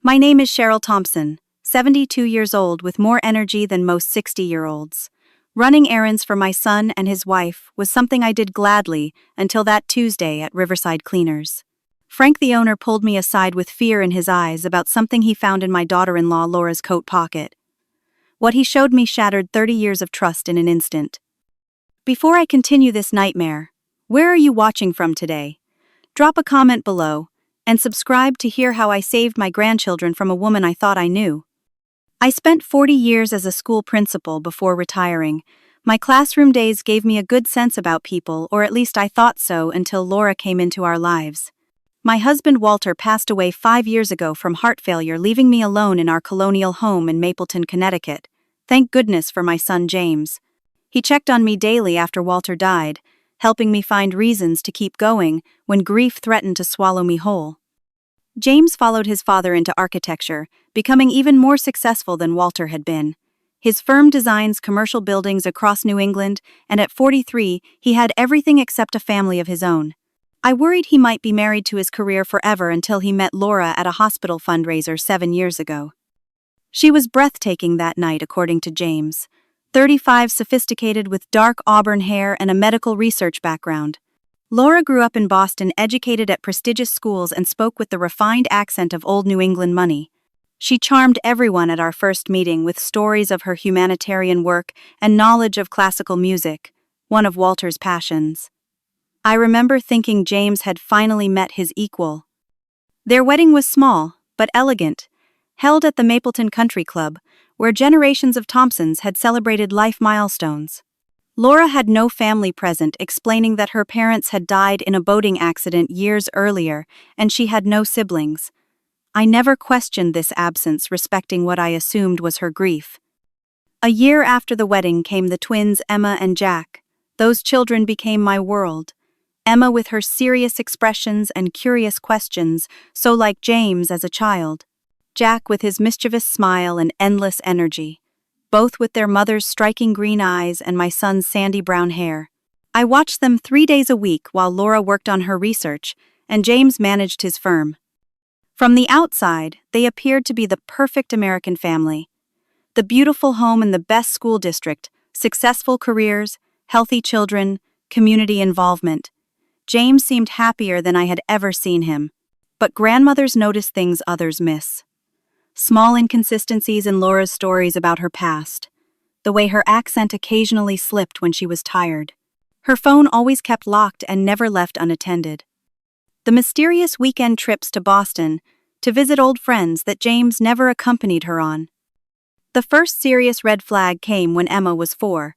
My name is Cheryl Thompson, 72 years old with more energy than most 60-year-olds. Running errands for my son and his wife was something I did gladly until that Tuesday at Riverside Cleaners. Frank, the owner, pulled me aside with fear in his eyes about something he found in my daughter-in-law Laura's coat pocket. What he showed me shattered 30 years of trust in an instant. Before I continue this nightmare, where are you watching from today? Drop a comment below, and subscribe to hear how I saved my grandchildren from a woman I thought I knew. I spent 40 years as a school principal before retiring. My classroom days gave me a good sense about people, or at least I thought so until Laura came into our lives. My husband Walter passed away 5 years ago from heart failure, leaving me alone in our colonial home in Mapleton, Connecticut. Thank goodness for my son James. He checked on me daily after Walter died, helping me find reasons to keep going when grief threatened to swallow me whole. James followed his father into architecture, becoming even more successful than Walter had been. His firm designs commercial buildings across New England, and at 43, he had everything except a family of his own. I worried he might be married to his career forever until he met Laura at a hospital fundraiser 7 years ago. She was breathtaking that night, according to James. 35, sophisticated with dark auburn hair and a medical research background. Laura grew up in Boston, educated at prestigious schools, and spoke with the refined accent of old New England money. She charmed everyone at our first meeting with stories of her humanitarian work and knowledge of classical music, one of Walter's passions. I remember thinking James had finally met his equal. Their wedding was small, but elegant, held at the Mapleton Country Club, where generations of Thompsons had celebrated life milestones. Laura had no family present, explaining that her parents had died in a boating accident years earlier, and she had no siblings. I never questioned this absence, respecting what I assumed was her grief. A year after the wedding came the twins Emma and Jack. Those children became my world. Emma with her serious expressions and curious questions, so like James as a child. Jack with his mischievous smile and endless energy. Both with their mother's striking green eyes and my son's sandy brown hair. I watched them 3 days a week while Laura worked on her research, and James managed his firm. From the outside, they appeared to be the perfect American family. The beautiful home in the best school district, successful careers, healthy children, community involvement. James seemed happier than I had ever seen him. But grandmothers notice things others miss. Small inconsistencies in Laura's stories about her past. The way her accent occasionally slipped when she was tired. Her phone always kept locked and never left unattended. The mysterious weekend trips to Boston to visit old friends that James never accompanied her on. The first serious red flag came when Emma was 4.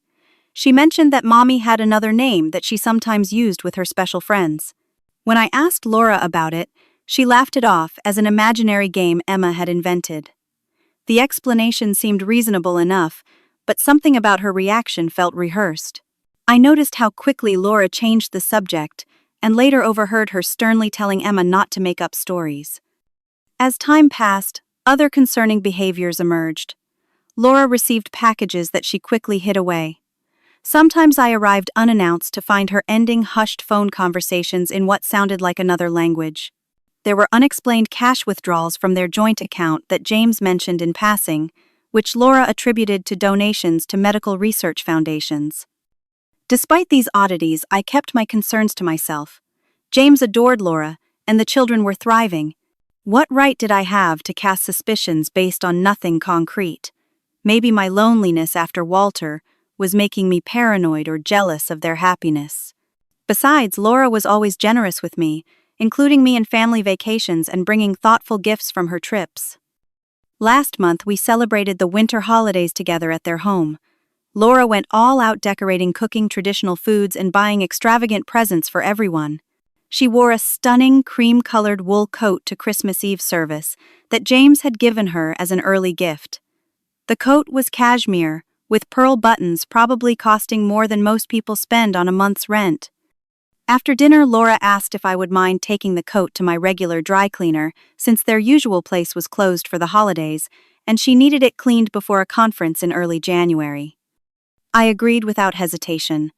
She mentioned that Mommy had another name that she sometimes used with her special friends. When I asked Laura about it, she laughed it off as an imaginary game Emma had invented. The explanation seemed reasonable enough, but something about her reaction felt rehearsed. I noticed how quickly Laura changed the subject, and later overheard her sternly telling Emma not to make up stories. As time passed, other concerning behaviors emerged. Laura received packages that she quickly hid away. Sometimes I arrived unannounced to find her ending hushed phone conversations in what sounded like another language. There were unexplained cash withdrawals from their joint account that James mentioned in passing, which Laura attributed to donations to medical research foundations. Despite these oddities, I kept my concerns to myself. James adored Laura, and the children were thriving. What right did I have to cast suspicions based on nothing concrete? Maybe my loneliness after Walter was making me paranoid or jealous of their happiness. Besides, Laura was always generous with me, including me in family vacations and bringing thoughtful gifts from her trips. Last month, we celebrated the winter holidays together at their home. Laura went all out decorating, cooking traditional foods, and buying extravagant presents for everyone. She wore a stunning cream-colored wool coat to Christmas Eve service that James had given her as an early gift. The coat was cashmere, with pearl buttons, probably costing more than most people spend on a month's rent. After dinner, Laura asked if I would mind taking the coat to my regular dry cleaner, since their usual place was closed for the holidays, and she needed it cleaned before a conference in early January. I agreed without hesitation.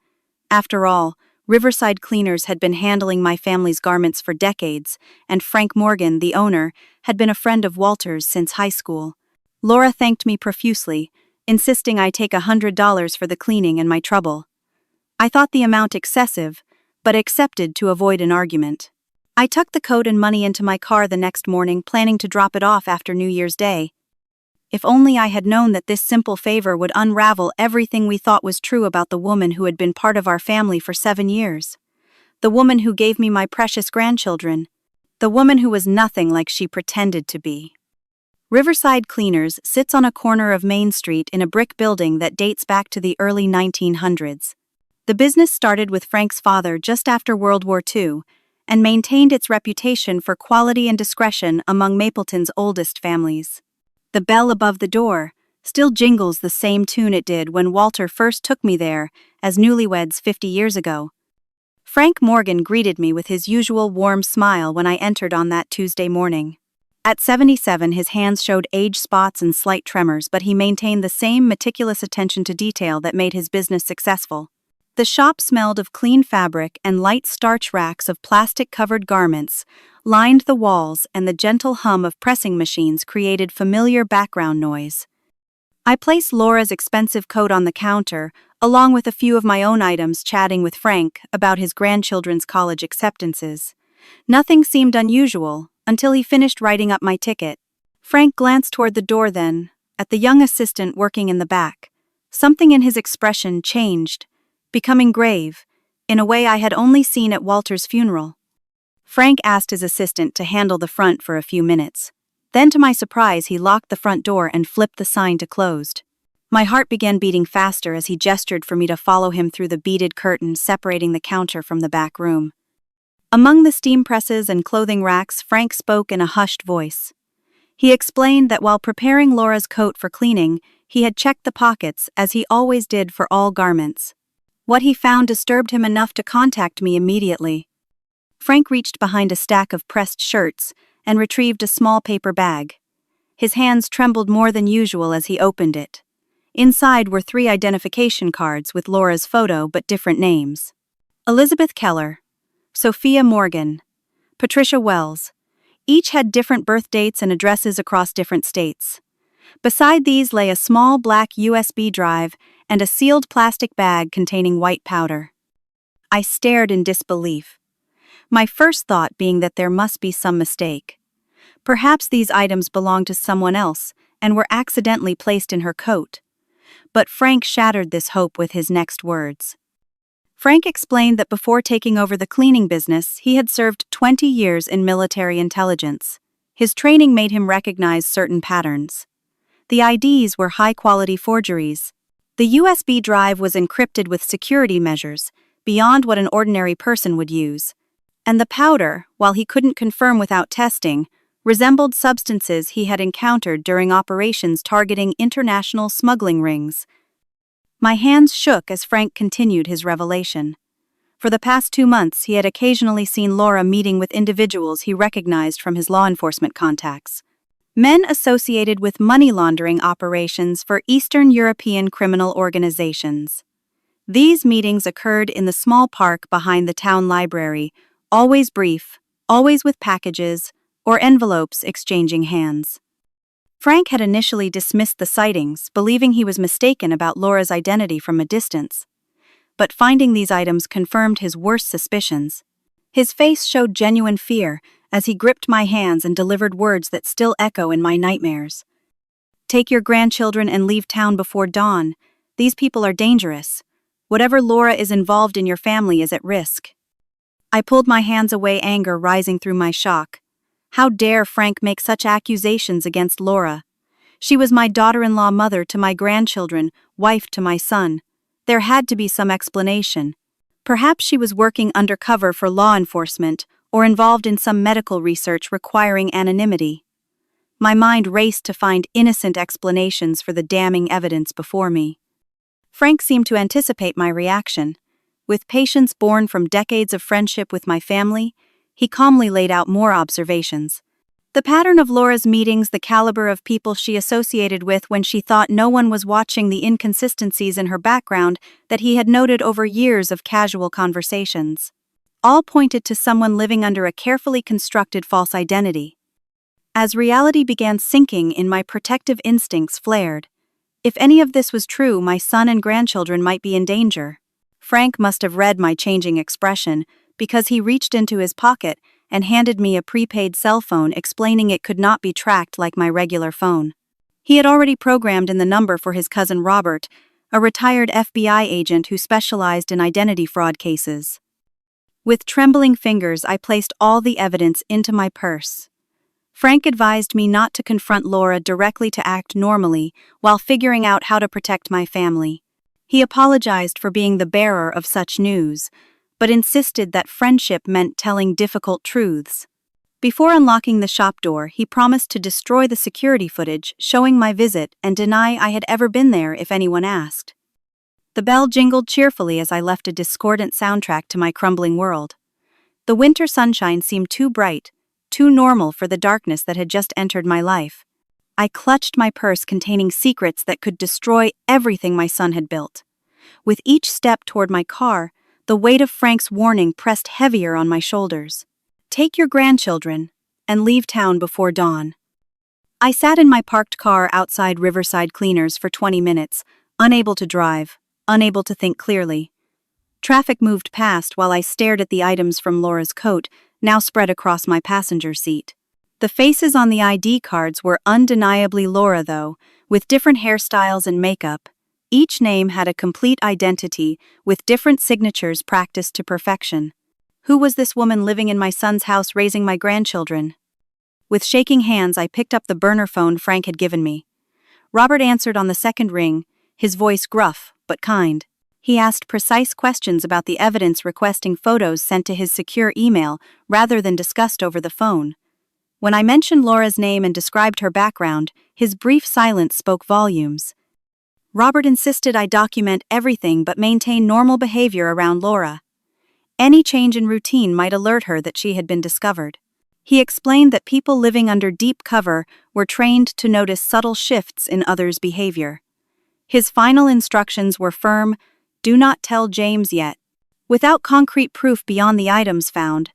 After all, Riverside Cleaners had been handling my family's garments for decades, and Frank Morgan, the owner, had been a friend of Walter's since high school. Laura thanked me profusely, insisting I take $100 for the cleaning and my trouble. I thought the amount excessive, but accepted to avoid an argument. I tucked the coat and money into my car the next morning, planning to drop it off after New Year's Day. If only I had known that this simple favor would unravel everything we thought was true about the woman who had been part of our family for 7 years. The woman who gave me my precious grandchildren. The woman who was nothing like she pretended to be. Riverside Cleaners sits on a corner of Main Street in a brick building that dates back to the early 1900s. The business started with Frank's father just after World War II and maintained its reputation for quality and discretion among Mapleton's oldest families. The bell above the door still jingles the same tune it did when Walter first took me there as newlyweds 50 years ago. Frank Morgan greeted me with his usual warm smile when I entered on that Tuesday morning. At 77, his hands showed age spots and slight tremors, but he maintained the same meticulous attention to detail that made his business successful. The shop smelled of clean fabric, and light starch racks of plastic-covered garments lined the walls, and the gentle hum of pressing machines created familiar background noise. I placed Laura's expensive coat on the counter, along with a few of my own items, chatting with Frank about his grandchildren's college acceptances. Nothing seemed unusual until he finished writing up my ticket. Frank glanced toward the door then, at the young assistant working in the back. Something in his expression changed, becoming grave, in a way I had only seen at Walter's funeral. Frank asked his assistant to handle the front for a few minutes. Then, to my surprise, he locked the front door and flipped the sign to closed. My heart began beating faster as he gestured for me to follow him through the beaded curtain separating the counter from the back room. Among the steam presses and clothing racks, Frank spoke in a hushed voice. He explained that while preparing Laura's coat for cleaning, he had checked the pockets, as he always did for all garments. What he found disturbed him enough to contact me immediately. Frank reached behind a stack of pressed shirts and retrieved a small paper bag. His hands trembled more than usual as he opened it. Inside were 3 identification cards with Laura's photo but different names. Elizabeth Keller, Sophia Morgan, Patricia Wells. Each had different birth dates and addresses across different states. Beside these lay a small black USB drive and a sealed plastic bag containing white powder. I stared in disbelief, my first thought being that there must be some mistake. Perhaps these items belonged to someone else and were accidentally placed in her coat. But Frank shattered this hope with his next words. Frank explained that before taking over the cleaning business, he had served 20 years in military intelligence. His training made him recognize certain patterns. The IDs were high-quality forgeries. The USB drive was encrypted with security measures, beyond what an ordinary person would use. And the powder, while he couldn't confirm without testing, resembled substances he had encountered during operations targeting international smuggling rings. My hands shook as Frank continued his revelation. For the past 2 months, he had occasionally seen Laura meeting with individuals he recognized from his law enforcement contacts. Men associated with money laundering operations for Eastern European criminal organizations. These meetings occurred in the small park behind the town library, always brief, always with packages or envelopes exchanging hands. Frank had initially dismissed the sightings, believing he was mistaken about Laura's identity from a distance. But finding these items confirmed his worst suspicions. His face showed genuine fear as he gripped my hands and delivered words that still echo in my nightmares. Take your grandchildren and leave town before dawn. These people are dangerous. Whatever Laura is involved in your family is at risk. I pulled my hands away, anger rising through my shock. How dare Frank make such accusations against Laura? She was my daughter-in-law, mother to my grandchildren, wife to my son. There had to be some explanation. Perhaps she was working undercover for law enforcement or involved in some medical research requiring anonymity. My mind raced to find innocent explanations for the damning evidence before me. Frank seemed to anticipate my reaction. With patience born from decades of friendship with my family, he calmly laid out more observations. The pattern of Laura's meetings, the caliber of people she associated with when she thought no one was watching, the inconsistencies in her background that he had noted over years of casual conversations, all pointed to someone living under a carefully constructed false identity. As reality began sinking in, my protective instincts flared. If any of this was true, my son and grandchildren might be in danger. Frank must have read my changing expression, because he reached into his pocket and handed me a prepaid cell phone, explaining it could not be tracked like my regular phone. He had already programmed in the number for his cousin Robert, a retired FBI agent who specialized in identity fraud cases. With trembling fingers, I placed all the evidence into my purse. Frank advised me not to confront Laura directly, to act normally while figuring out how to protect my family. He apologized for being the bearer of such news, but insisted that friendship meant telling difficult truths. Before unlocking the shop door, he promised to destroy the security footage showing my visit and deny I had ever been there if anyone asked. The bell jingled cheerfully as I left, a discordant soundtrack to my crumbling world. The winter sunshine seemed too bright, too normal for the darkness that had just entered my life. I clutched my purse containing secrets that could destroy everything my son had built. With each step toward my car, the weight of Frank's warning pressed heavier on my shoulders. Take your grandchildren and leave town before dawn. I sat in my parked car outside Riverside Cleaners for 20 minutes, unable to drive, unable to think clearly. Traffic moved past while I stared at the items from Laura's coat, now spread across my passenger seat. The faces on the ID cards were undeniably Laura, though, with different hairstyles and makeup. Each name had a complete identity, with different signatures practiced to perfection. Who was this woman living in my son's house, raising my grandchildren? With shaking hands, I picked up the burner phone Frank had given me. Robert answered on the second ring, his voice gruff but kind. He asked precise questions about the evidence, requesting photos sent to his secure email rather than discussed over the phone. When I mentioned Laura's name and described her background, his brief silence spoke volumes. Robert insisted I document everything but maintain normal behavior around Laura. Any change in routine might alert her that she had been discovered. He explained that people living under deep cover were trained to notice subtle shifts in others' behavior. His final instructions were firm: do not tell James yet. Without concrete proof beyond the items found,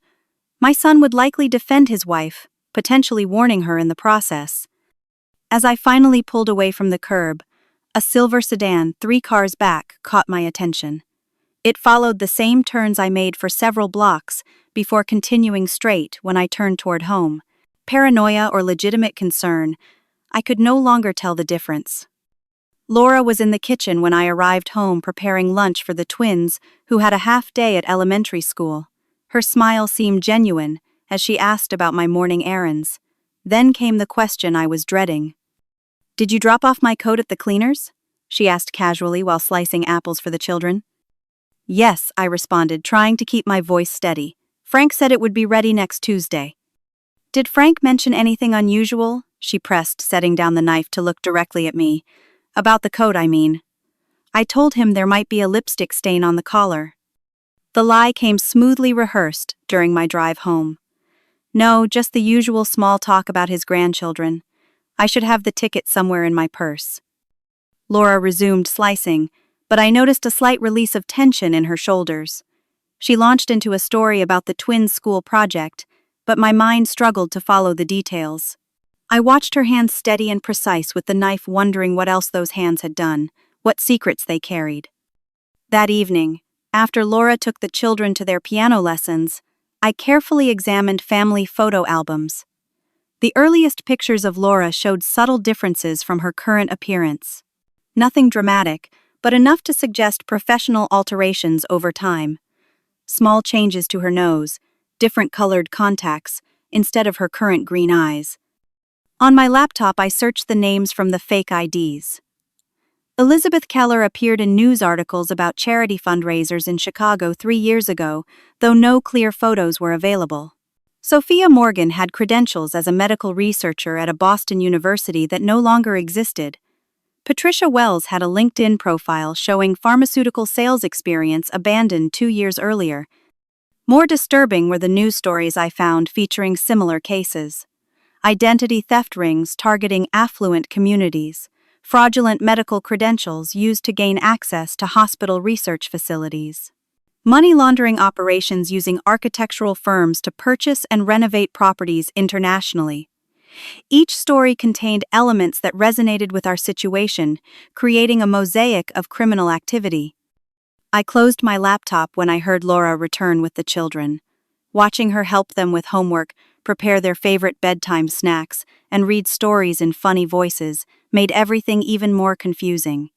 my son would likely defend his wife, potentially warning her in the process. As I finally pulled away from the curb, a silver sedan 3 cars back caught my attention. It followed the same turns I made for several blocks before continuing straight when I turned toward home. Paranoia or legitimate concern, I could no longer tell the difference. Laura was in the kitchen when I arrived home, preparing lunch for the twins who had a half day at elementary school. Her smile seemed genuine as she asked about my morning errands. Then came the question I was dreading. "Did you drop off my coat at the cleaners?" she asked casually while slicing apples for the children. "Yes," I responded, trying to keep my voice steady. "Frank said it would be ready next Tuesday." "Did Frank mention anything unusual?" she pressed, setting down the knife to look directly at me. "About the coat, I mean." I told him there might be a lipstick stain on the collar. The lie came smoothly rehearsed during my drive home. No, just the usual small talk about his grandchildren. I should have the ticket somewhere in my purse. Laura resumed slicing, but I noticed a slight release of tension in her shoulders. She launched into a story about the twins' school project, but my mind struggled to follow the details. I watched her hands steady and precise with the knife, wondering what else those hands had done, what secrets they carried. That evening, after Laura took the children to their piano lessons, I carefully examined family photo albums. The earliest pictures of Laura showed subtle differences from her current appearance. Nothing dramatic, but enough to suggest professional alterations over time. Small changes to her nose, different colored contacts, instead of her current green eyes. On my laptop, I searched the names from the fake IDs. Elizabeth Keller appeared in news articles about charity fundraisers in Chicago 3 years ago, though no clear photos were available. Sophia Morgan had credentials as a medical researcher at a Boston university that no longer existed. Patricia Wells had a LinkedIn profile showing pharmaceutical sales experience abandoned 2 years earlier. More disturbing were the news stories I found featuring similar cases. identity theft rings targeting affluent communities, fraudulent medical credentials used to gain access to hospital research facilities, money laundering operations using architectural firms to purchase and renovate properties internationally. Each story contained elements that resonated with our situation, creating a mosaic of criminal activity. I closed my laptop when I heard Laura return with the children. Watching her help them with homework, prepare their favorite bedtime snacks, and read stories in funny voices made everything even more confusing.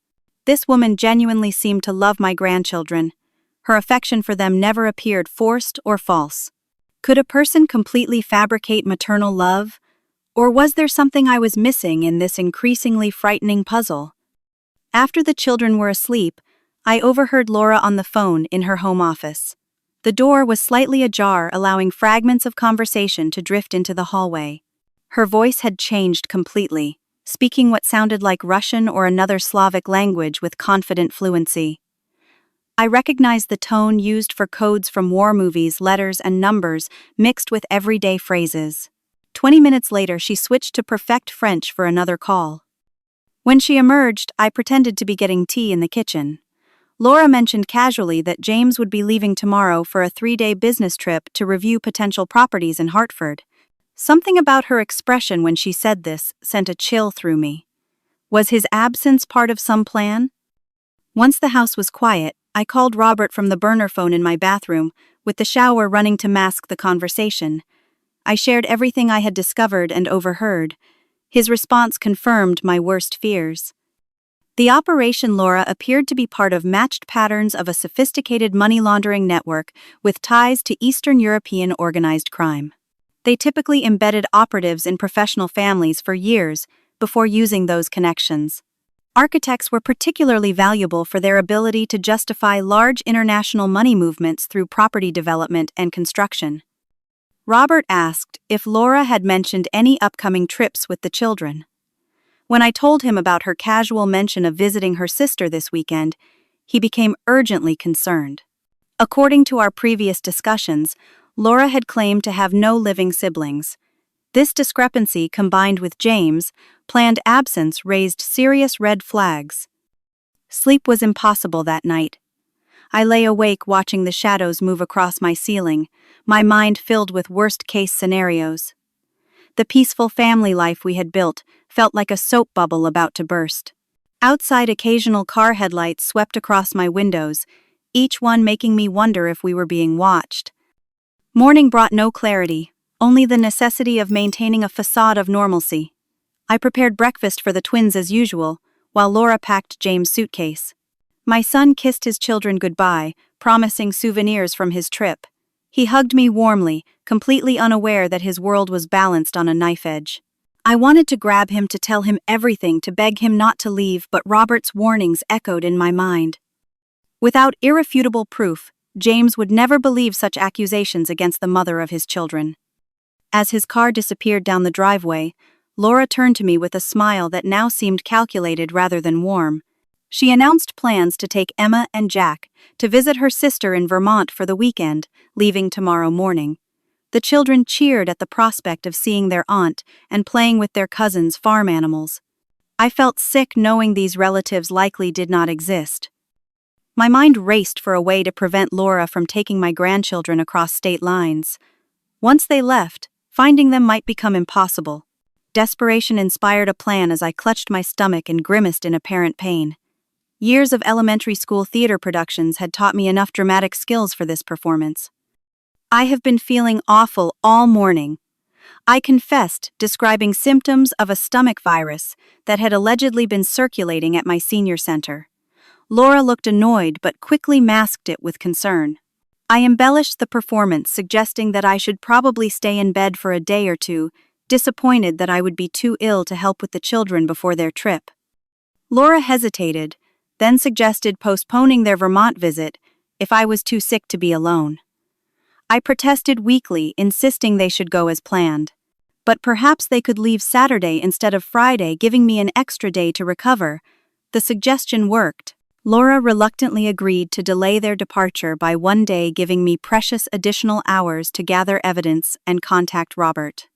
This woman genuinely seemed to love my grandchildren. Her affection for them never appeared forced or false. Could a person completely fabricate maternal love? Or was there something I was missing in this increasingly frightening puzzle? After the children were asleep, I overheard Laura on the phone in her home office. The door was slightly ajar, allowing fragments of conversation to drift into the hallway. Her voice had changed completely, speaking what sounded like Russian or another Slavic language with confident fluency. I recognized the tone used for codes from war movies, letters and numbers mixed with everyday phrases. 20 minutes later, she switched to perfect French for another call. When she emerged, I pretended to be getting tea in the kitchen. Laura mentioned casually that James would be leaving tomorrow for a 3-day business trip to review potential properties in Hartford. Something about her expression when she said this sent a chill through me. Was his absence part of some plan? Once the house was quiet, I called Robert from the burner phone in my bathroom, with the shower running to mask the conversation. I shared everything I had discovered and overheard. His response confirmed my worst fears. The operation Laura appeared to be part of matched patterns of a sophisticated money laundering network with ties to Eastern European organized crime. They typically embedded operatives in professional families for years before using those connections. Architects were particularly valuable for their ability to justify large international money movements through property development and construction. Robert asked if Laura had mentioned any upcoming trips with the children. When I told him about her casual mention of visiting her sister this weekend, he became urgently concerned. According to our previous discussions, Laura had claimed to have no living siblings. This discrepancy, combined with James' planned absence, raised serious red flags. Sleep was impossible that night. I lay awake watching the shadows move across my ceiling, my mind filled with worst-case scenarios. The peaceful family life we had built felt like a soap bubble about to burst. Outside, occasional car headlights swept across my windows, each one making me wonder if we were being watched. Morning brought no clarity, only the necessity of maintaining a facade of normalcy. I prepared breakfast for the twins as usual, while Laura packed James' suitcase. My son kissed his children goodbye, promising souvenirs from his trip. He hugged me warmly, completely unaware that his world was balanced on a knife edge. I wanted to grab him to tell him everything, to beg him not to leave, but Robert's warnings echoed in my mind. Without irrefutable proof, James would never believe such accusations against the mother of his children. As his car disappeared down the driveway, Laura turned to me with a smile that now seemed calculated rather than warm. She announced plans to take Emma and Jack to visit her sister in Vermont for the weekend, leaving tomorrow morning. The children cheered at the prospect of seeing their aunt and playing with their cousins' farm animals. I felt sick knowing these relatives likely did not exist. My mind raced for a way to prevent Laura from taking my grandchildren across state lines. Once they left, finding them might become impossible. Desperation inspired a plan as I clutched my stomach and grimaced in apparent pain. Years of elementary school theater productions had taught me enough dramatic skills for this performance. I have been feeling awful all morning, I confessed, describing symptoms of a stomach virus that had allegedly been circulating at my senior center. Laura looked annoyed but quickly masked it with concern. I embellished the performance, suggesting that I should probably stay in bed for a day or two, disappointed that I would be too ill to help with the children before their trip. Laura hesitated, then suggested postponing their Vermont visit if I was too sick to be alone. I protested weakly, insisting they should go as planned. But perhaps they could leave Saturday instead of Friday, giving me an extra day to recover. The suggestion worked. Laura reluctantly agreed to delay their departure by one day, giving me precious additional hours to gather evidence and contact Robert.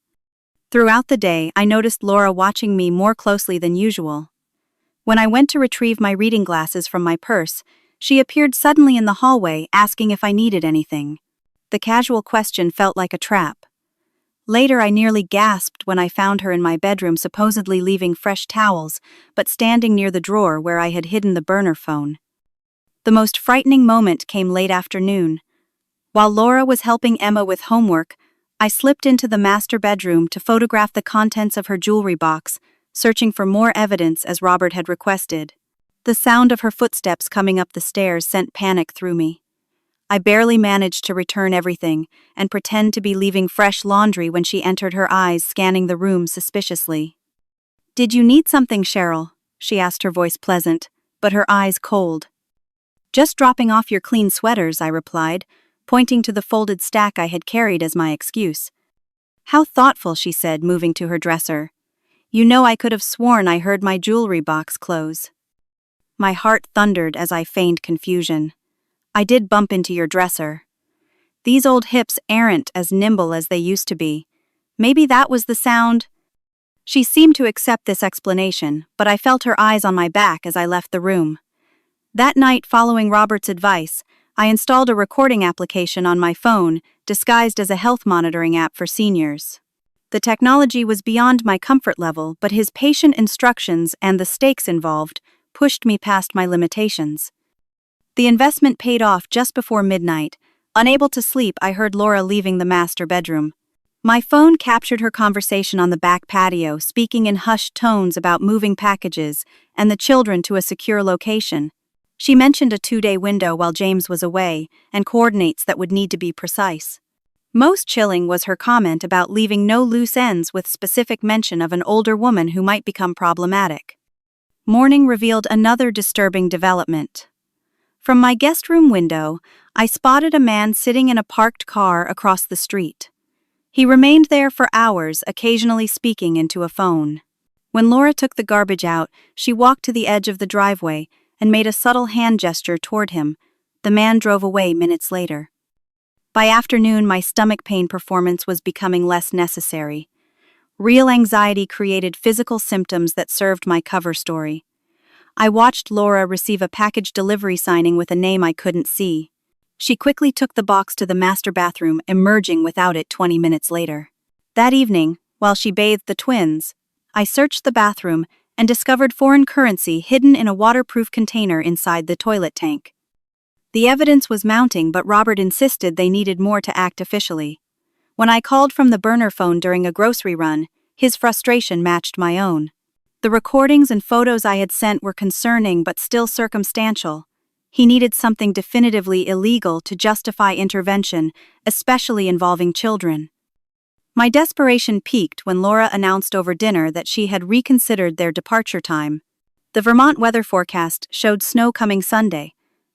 Throughout the day, I noticed Laura watching me more closely than usual. When I went to retrieve my reading glasses from my purse, she appeared suddenly in the hallway asking if I needed anything. The casual question felt like a trap. Later, I nearly gasped when I found her in my bedroom, supposedly leaving fresh towels, but standing near the drawer where I had hidden the burner phone. The most frightening moment came late afternoon. While Laura was helping Emma with homework, I slipped into the master bedroom to photograph the contents of her jewelry box, searching for more evidence as Robert had requested. The sound of her footsteps coming up the stairs sent panic through me. I barely managed to return everything and pretend to be leaving fresh laundry when she entered, her eyes scanning the room suspiciously. "Did you need something, Cheryl?" she asked, her voice pleasant, but her eyes cold. "Just dropping off your clean sweaters," I replied, pointing to the folded stack I had carried as my excuse. "How thoughtful," she said, moving to her dresser. "You know, I could have sworn I heard my jewelry box close." My heart thundered as I feigned confusion. "I did bump into your dresser. These old hips aren't as nimble as they used to be. Maybe that was the sound." She seemed to accept this explanation, but I felt her eyes on my back as I left the room. That night, following Robert's advice, I installed a recording application on my phone, disguised as a health monitoring app for seniors. The technology was beyond my comfort level, but his patient instructions and the stakes involved pushed me past my limitations. The investment paid off just before midnight. Unable to sleep, I heard Laura leaving the master bedroom. My phone captured her conversation on the back patio, speaking in hushed tones about moving packages and the children to a secure location. She mentioned a 2-day window while James was away, and coordinates that would need to be precise. Most chilling was her comment about leaving no loose ends, with specific mention of an older woman who might become problematic. Morning revealed another disturbing development. From my guest room window, I spotted a man sitting in a parked car across the street. He remained there for hours, occasionally speaking into a phone. When Laura took the garbage out, she walked to the edge of the driveway and made a subtle hand gesture toward him. The man drove away minutes later. By afternoon, my stomach pain performance was becoming less necessary. Real anxiety created physical symptoms that served my cover story. I watched Laura receive a package delivery signing with a name I couldn't see. She quickly took the box to the master bathroom, emerging without it 20 minutes later. That evening, while she bathed the twins, I searched the bathroom and discovered foreign currency hidden in a waterproof container inside the toilet tank. The evidence was mounting, but Robert insisted they needed more to act officially. When I called from the burner phone during a grocery run, his frustration matched my own. The recordings and photos I had sent were concerning but still circumstantial. He needed something definitively illegal to justify intervention, especially involving children. My desperation peaked when Laura announced over dinner that she had reconsidered their departure time. The Vermont weather forecast showed snow coming Sunday,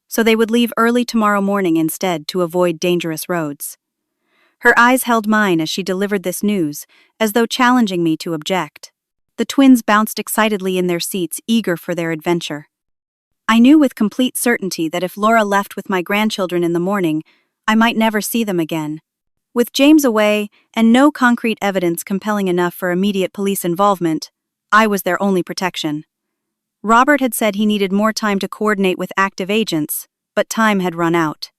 so they would leave early tomorrow morning instead to avoid dangerous roads. Her eyes held mine as she delivered this news, as though challenging me to object. The twins bounced excitedly in their seats, eager for their adventure. I knew with complete certainty that if Laura left with my grandchildren in the morning, I might never see them again. With James away and no concrete evidence compelling enough for immediate police involvement, I was their only protection. Robert had said he needed more time to coordinate with active agents, but time had run out.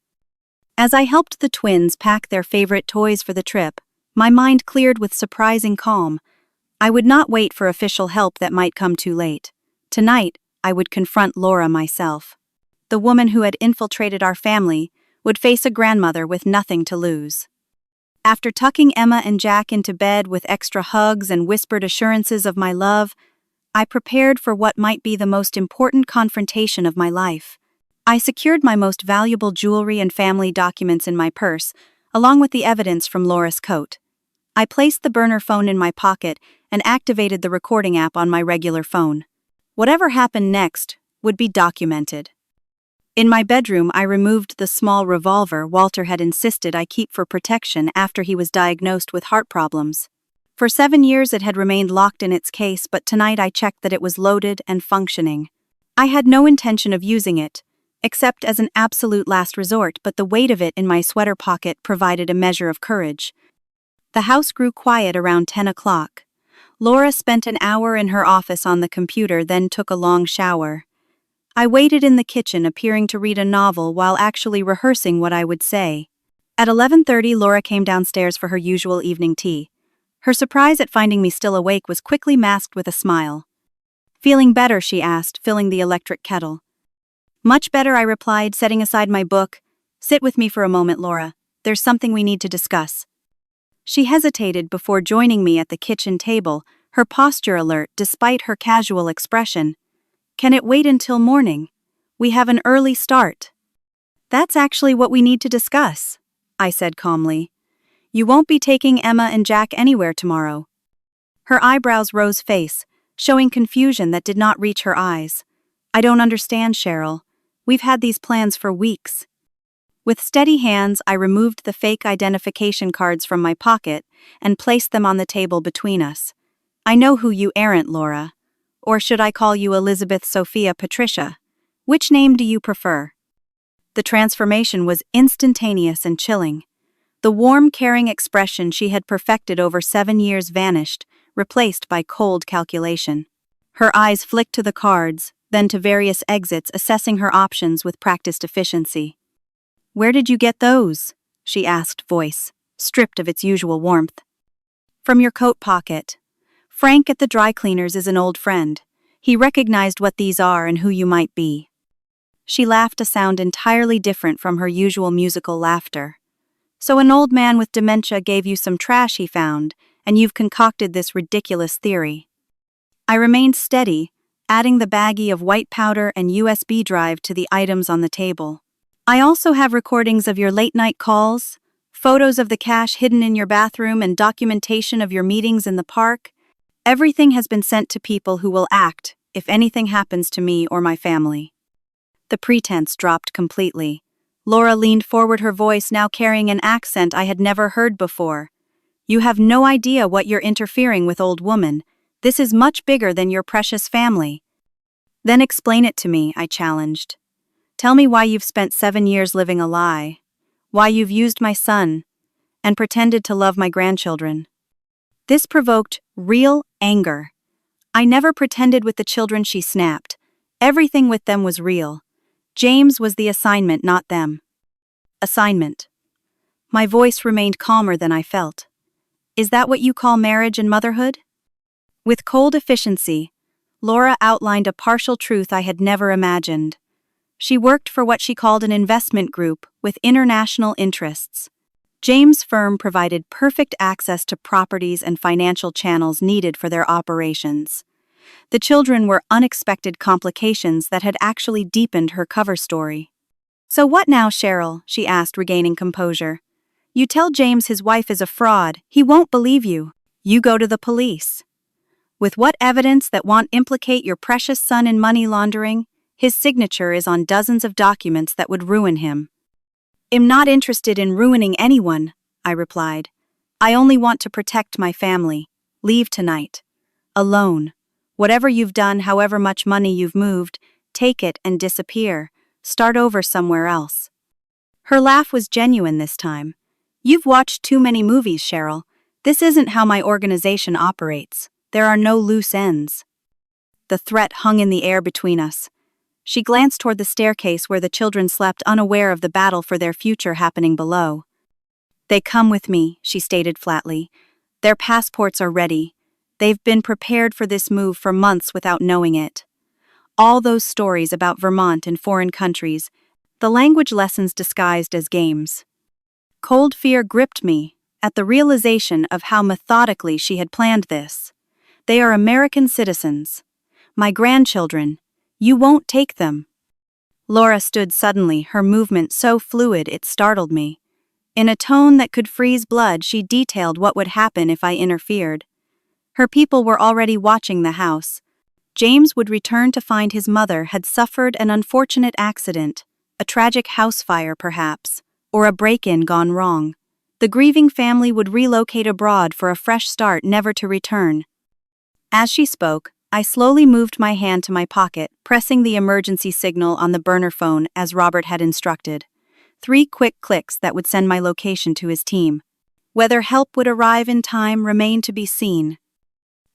As I helped the twins pack their favorite toys for the trip, my mind cleared with surprising calm. I would not wait for official help that might come too late. Tonight, I would confront Laura myself. The woman who had infiltrated our family would face a grandmother with nothing to lose. After tucking Emma and Jack into bed with extra hugs and whispered assurances of my love, I prepared for what might be the most important confrontation of my life. I secured my most valuable jewelry and family documents in my purse, along with the evidence from Laura's coat. I placed the burner phone in my pocket and activated the recording app on my regular phone. Whatever happened next would be documented. In my bedroom, I removed the small revolver Walter had insisted I keep for protection after he was diagnosed with heart problems. For 7 years it had remained locked in its case, but tonight I checked that it was loaded and functioning. I had no intention of using it, except as an absolute last resort, but the weight of it in my sweater pocket provided a measure of courage. The house grew quiet around 10 o'clock. Laura spent an hour in her office on the computer, then took a long shower. I waited in the kitchen, appearing to read a novel while actually rehearsing what I would say. At 11:30, Laura came downstairs for her usual evening tea. Her surprise at finding me still awake was quickly masked with a smile. "Feeling better?" she asked, filling the electric kettle. "Much better," I replied, setting aside my book. "Sit with me for a moment, Laura. There's something we need to discuss." She hesitated before joining me at the kitchen table, her posture alert despite her casual expression. "Can it wait until morning? We have an early start." "That's actually what we need to discuss," I said calmly. "You won't be taking Emma and Jack anywhere tomorrow." Her eyebrows rose face, showing confusion that did not reach her eyes. "I don't understand, Cheryl. We've had these plans for weeks." With steady hands, I removed the fake identification cards from my pocket and placed them on the table between us. "I know who you aren't, Laura. Or should I call you Elizabeth Sophia Patricia? Which name do you prefer?" The transformation was instantaneous and chilling. The warm, caring expression she had perfected over 7 years vanished, replaced by cold calculation. Her eyes flicked to the cards, then to various exits, assessing her options with practiced efficiency. "Where did you get those?" she asked, voice stripped of its usual warmth. "From your coat pocket. Frank at the dry cleaners is an old friend. He recognized what these are and who you might be." She laughed, a sound entirely different from her usual musical laughter. "So an old man with dementia gave you some trash he found, and you've concocted this ridiculous theory." I remained steady, adding the baggie of white powder and USB drive to the items on the table. "I also have recordings of your late-night calls, photos of the cash hidden in your bathroom, and documentation of your meetings in the park. Everything has been sent to people who will act if anything happens to me or my family." The pretense dropped completely. Laura leaned forward, her voice now carrying an accent I had never heard before. "You have no idea what you're interfering with, old woman. This is much bigger than your precious family." "Then explain it to me," I challenged. "Tell me why you've spent 7 years living a lie. Why you've used my son and pretended to love my grandchildren." This provoked real anger. "I never pretended with the children," she snapped. "Everything with them was real. James was the assignment, not them." "Assignment." My voice remained calmer than I felt. "Is that what you call marriage and motherhood?" With cold efficiency, Laura outlined a partial truth I had never imagined. She worked for what she called an investment group with international interests. James' firm provided perfect access to properties and financial channels needed for their operations. The children were unexpected complications that had actually deepened her cover story. "So what now, Cheryl?" she asked, regaining composure. "You tell James his wife is a fraud. He won't believe you. You go to the police. With what evidence that won't implicate your precious son in money laundering? His signature is on dozens of documents that would ruin him." "I'm not interested in ruining anyone," I replied. "I only want to protect my family. Leave tonight. Alone. Whatever you've done, however much money you've moved, take it and disappear. Start over somewhere else." Her laugh was genuine this time. "You've watched too many movies, Cheryl. This isn't how my organization operates. There are no loose ends." The threat hung in the air between us. She glanced toward the staircase where the children slept, unaware of the battle for their future happening below. "They come with me," she stated flatly. "Their passports are ready. They've been prepared for this move for months without knowing it. All those stories about Vermont and foreign countries, the language lessons disguised as games." Cold fear gripped me at the realization of how methodically she had planned this. "They are American citizens. My grandchildren. You won't take them." Laura stood suddenly, her movement so fluid it startled me. In a tone that could freeze blood, she detailed what would happen if I interfered. Her people were already watching the house. James would return to find his mother had suffered an unfortunate accident, a tragic house fire perhaps, or a break-in gone wrong. The grieving family would relocate abroad for a fresh start, never to return. As she spoke, I slowly moved my hand to my pocket, pressing the emergency signal on the burner phone as Robert had instructed. 3 quick clicks that would send my location to his team. Whether help would arrive in time remained to be seen.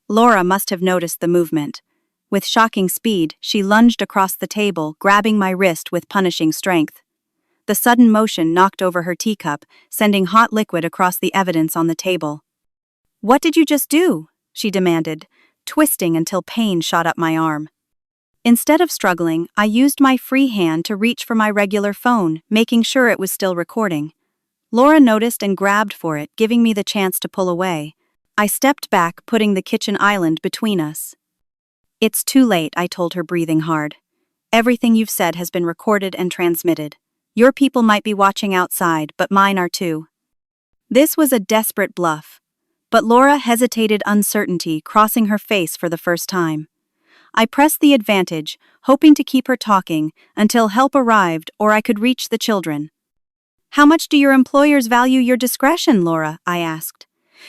Laura must have noticed the movement. With shocking speed, she lunged across the table, grabbing my wrist with punishing strength. The sudden motion knocked over her teacup, sending hot liquid across the evidence on the table. "What did you just do?" she demanded, twisting until pain shot up my arm. Instead of struggling, I used my free hand to reach for my regular phone, making sure it was still recording. Laura noticed and grabbed for it, giving me the chance to pull away. I stepped back, putting the kitchen island between us. "It's too late," I told her, breathing hard. "Everything you've said has been recorded and transmitted. Your people might be watching outside, but mine are too." This was a desperate bluff. But Laura hesitated, uncertainty crossing her face for the first time. I pressed the advantage, hoping to keep her talking until help arrived or I could reach the children. "How much do your employers value your discretion, Laura?" I asked.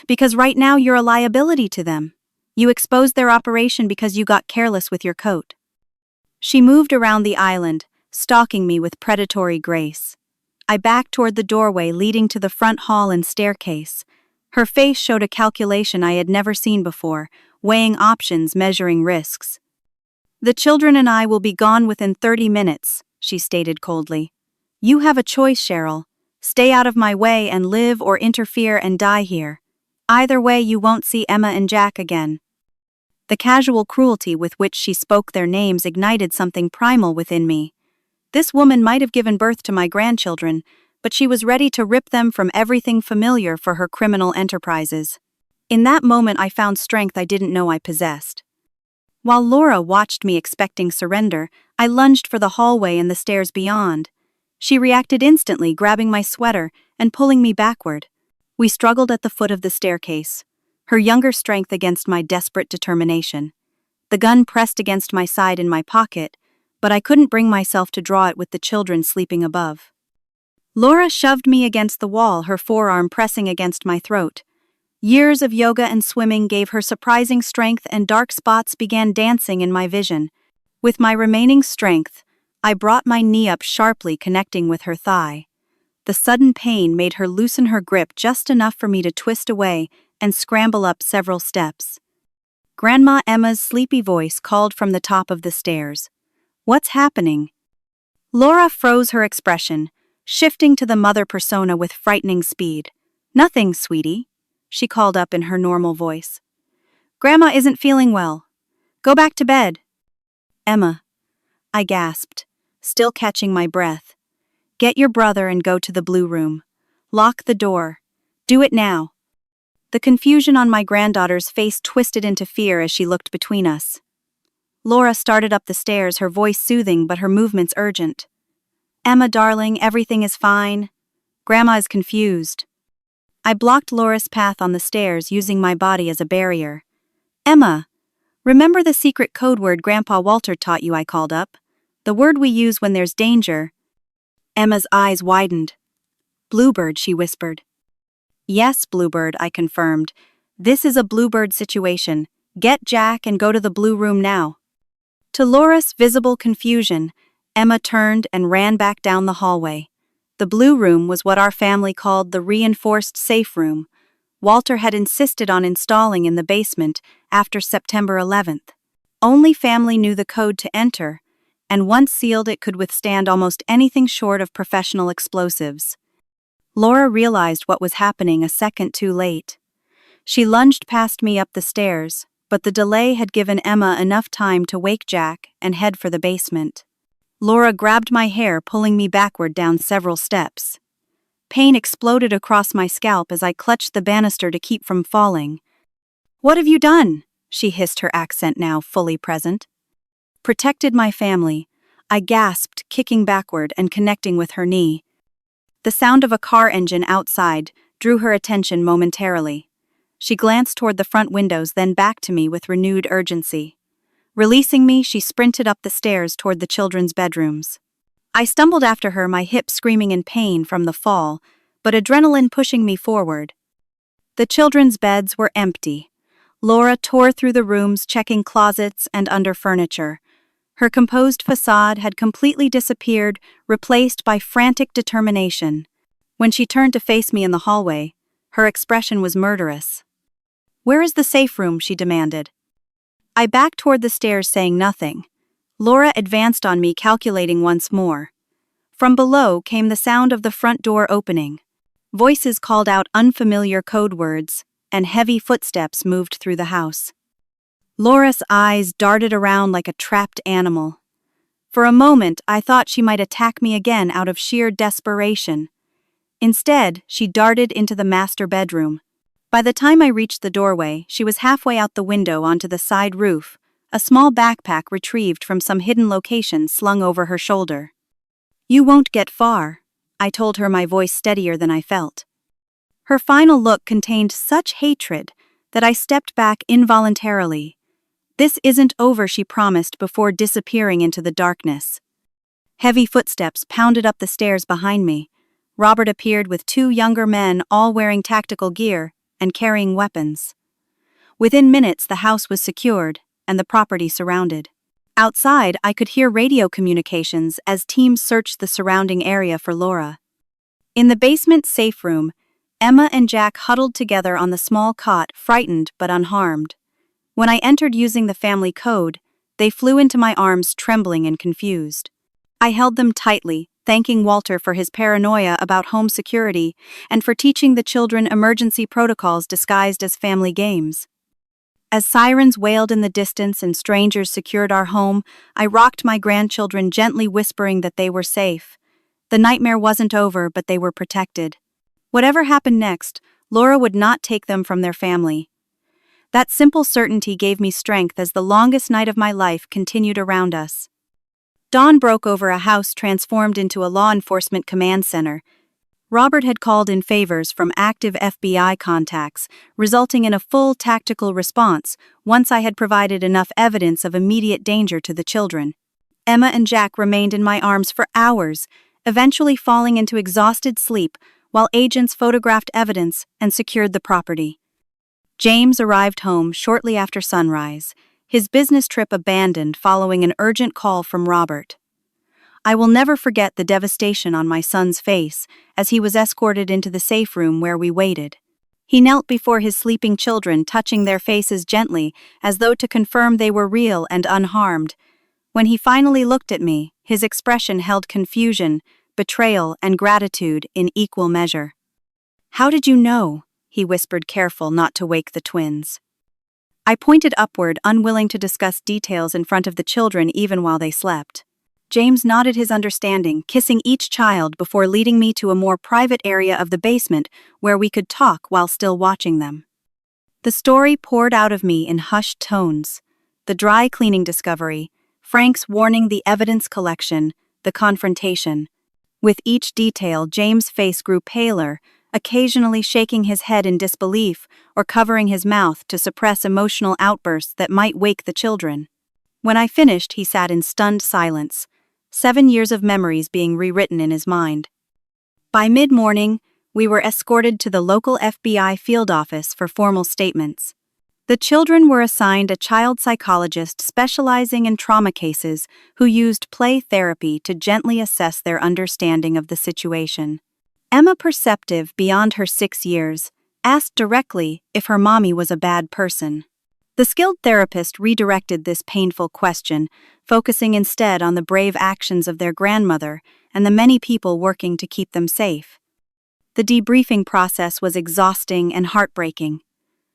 "Because right now you're a liability to them. You exposed their operation because you got careless with your coat." She moved around the island, stalking me with predatory grace. I backed toward the doorway leading to the front hall and staircase. Her face showed a calculation I had never seen before, weighing options, measuring risks. "The children and I will be gone within 30 minutes, she stated coldly. "You have a choice, Cheryl. Stay out of my way and live, or interfere and die here. Either way, you won't see Emma and Jack again." The casual cruelty with which she spoke their names ignited something primal within me. This woman might have given birth to my grandchildren, but she was ready to rip them from everything familiar for her criminal enterprises. In that moment, I found strength I didn't know I possessed. While Laura watched me expecting surrender, I lunged for the hallway and the stairs beyond. She reacted instantly, grabbing my sweater and pulling me backward. We struggled at the foot of the staircase, her younger strength against my desperate determination. The gun pressed against my side in my pocket, but I couldn't bring myself to draw it with the children sleeping above. Laura shoved me against the wall, her forearm pressing against my throat. Years of yoga and swimming gave her surprising strength, and dark spots began dancing in my vision. With my remaining strength, I brought my knee up sharply, connecting with her thigh. The sudden pain made her loosen her grip just enough for me to twist away and scramble up several steps. Grandma Emma's sleepy voice called from the top of the stairs. "What's happening?" Laura froze her expression, shifting to the mother persona with frightening speed. "Nothing, sweetie," she called up in her normal voice. "Grandma isn't feeling well. Go back to bed." "Emma," I gasped, still catching my breath. "Get your brother and go to the blue room. Lock the door. Do it now." The confusion on my granddaughter's face twisted into fear as she looked between us. Laura started up the stairs, her voice soothing but her movements urgent. "Emma, darling, everything is fine. Grandma is confused." I blocked Laura's path on the stairs, using my body as a barrier. "Emma, remember the secret code word Grandpa Walter taught you?" I called up. "The word we use when there's danger." Emma's eyes widened. "Bluebird," she whispered. "Yes, Bluebird," I confirmed. "This is a Bluebird situation. Get Jack and go to the blue room now." To Laura's visible confusion, Emma turned and ran back down the hallway. The blue room was what our family called the reinforced safe room. Walter had insisted on installing in the basement after September 11th. Only family knew the code to enter, and once sealed it could withstand almost anything short of professional explosives. Laura realized what was happening a second too late. She lunged past me up the stairs, but the delay had given Emma enough time to wake Jack and head for the basement. Laura grabbed my hair, pulling me backward down several steps. Pain exploded across my scalp as I clutched the banister to keep from falling. "What have you done?" she hissed, her accent now fully present. "Protected my family," I gasped, kicking backward and connecting with her knee. The sound of a car engine outside drew her attention momentarily. She glanced toward the front windows, then back to me with renewed urgency. Releasing me, she sprinted up the stairs toward the children's bedrooms. I stumbled after her, my hips screaming in pain from the fall, but adrenaline pushing me forward. The children's beds were empty. Laura tore through the rooms, checking closets and under furniture. Her composed facade had completely disappeared, replaced by frantic determination. When she turned to face me in the hallway, Her expression was murderous. "Where is the safe room?" she demanded. I backed toward the stairs, saying nothing. Laura advanced on me, calculating once more. From below came the sound of the front door opening. Voices called out unfamiliar code words, and heavy footsteps moved through the house. Laura's eyes darted around like a trapped animal. For a moment, I thought she might attack me again out of sheer desperation. Instead, she darted into the master bedroom. By the time I reached the doorway, she was halfway out the window onto the side roof, a small backpack retrieved from some hidden location slung over her shoulder. "You won't get far," I told her, my voice steadier than I felt. Her final look contained such hatred that I stepped back involuntarily. "This isn't over," she promised before disappearing into the darkness. Heavy footsteps pounded up the stairs behind me. Robert appeared with two younger men, all wearing tactical gear and carrying weapons. Within minutes, the house was secured and the property surrounded. Outside, I could hear radio communications as teams searched the surrounding area for Laura. In the basement safe room, Emma and Jack huddled together on the small cot, frightened but unharmed. When I entered using the family code, they flew into my arms, trembling and confused. I held them tightly, thanking Walter for his paranoia about home security and for teaching the children emergency protocols disguised as family games. As sirens wailed in the distance and strangers secured our home, I rocked my grandchildren, gently whispering that they were safe. The nightmare wasn't over, but they were protected. Whatever happened next, Laura would not take them from their family. That simple certainty gave me strength as the longest night of my life continued around us. Dawn broke over a house transformed into a law enforcement command center. Robert had called in favors from active FBI contacts, resulting in a full tactical response once I had provided enough evidence of immediate danger to the children. Emma and Jack remained in my arms for hours, eventually falling into exhausted sleep while agents photographed evidence and secured the property. James arrived home shortly after sunrise, his business trip abandoned following an urgent call from Robert. I will never forget the devastation on my son's face as he was escorted into the safe room where we waited. He knelt before his sleeping children, touching their faces gently as though to confirm they were real and unharmed. When he finally looked at me, his expression held confusion, betrayal, and gratitude in equal measure. "How did you know?" he whispered, careful not to wake the twins. I pointed upward, unwilling to discuss details in front of the children even while they slept. James nodded his understanding, kissing each child before leading me to a more private area of the basement where we could talk while still watching them. The story poured out of me in hushed tones. The dry cleaning discovery, Frank's warning, the evidence collection, the confrontation. With each detail, James' face grew paler, occasionally shaking his head in disbelief or covering his mouth to suppress emotional outbursts that might wake the children. When I finished, he sat in stunned silence, 7 years of memories being rewritten in his mind. By mid-morning, we were escorted to the local FBI field office for formal statements. The children were assigned a child psychologist specializing in trauma cases who used play therapy to gently assess their understanding of the situation. Emma, perceptive beyond her 6 years, asked directly if her mommy was a bad person. The skilled therapist redirected this painful question, focusing instead on the brave actions of their grandmother and the many people working to keep them safe. The debriefing process was exhausting and heartbreaking.